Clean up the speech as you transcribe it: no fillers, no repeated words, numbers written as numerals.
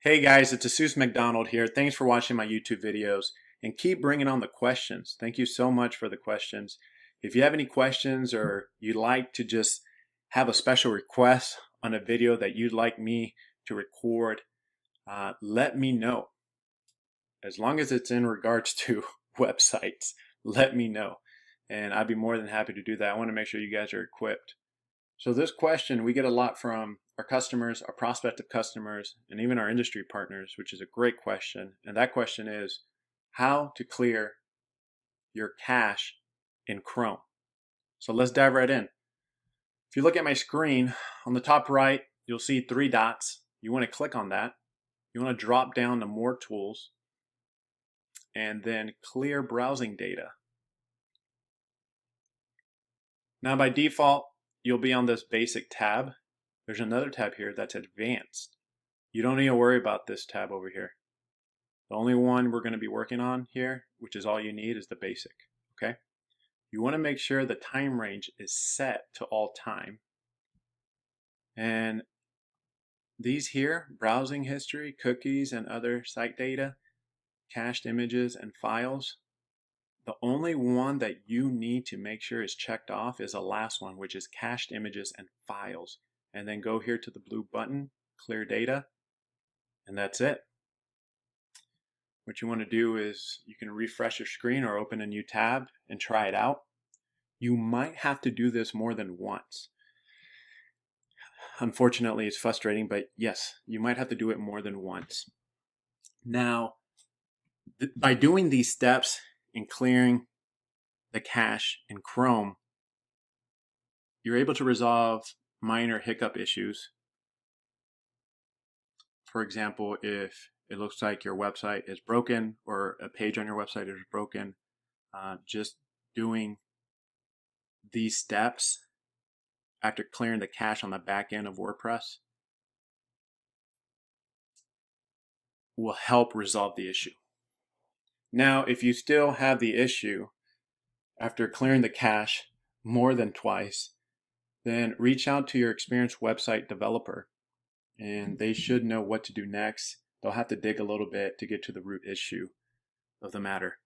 Hey guys, it's Asus McDonald here. Thanks for watching my YouTube videos and keep bringing on the questions. Thank you so much for the questions. If you have any questions or you'd like to just have a special request on a video that you'd like me to record, let me know. As long as it's in regards to websites, let me know. And I'd be more than happy to do that. I want to make sure you guys are equipped. So this question, we get a lot from our customers, our prospective customers, and even our industry partners, which is a great question. And that question is how to clear your cache in Chrome. So let's dive right in. If you look at my screen, on the top right, you'll see three dots. You want to click on that. You want to drop down to More Tools and then Clear Browsing Data. Now by default, you'll be on this basic tab. There's another tab here that's advanced. You don't need to worry about this tab over here. The only one we're going to be working on here, which is all you need, is the basic, okay? You want to make sure the time range is set to all time. And these here, browsing history, cookies, and other site data, cached images and files, the only one that you need to make sure is checked off is the last one, which is cached images and files. And then go here to the blue button, clear data, and that's it. What you want to do is you can refresh your screen or open a new tab and try it out. You might have to do this more than once. Unfortunately, it's frustrating, but yes, you might have to do it more than once. Now, by doing these steps and clearing the cache in Chrome, you're able to resolve minor hiccup issues. For example, if it looks like your website is broken or a page on your website is broken, just doing these steps after clearing the cache on the back end of WordPress will help resolve the issue. Now, if you still have the issue after clearing the cache more than twice, then reach out to your experienced website developer and they should know what to do next. They'll have to dig a little bit to get to the root issue of the matter.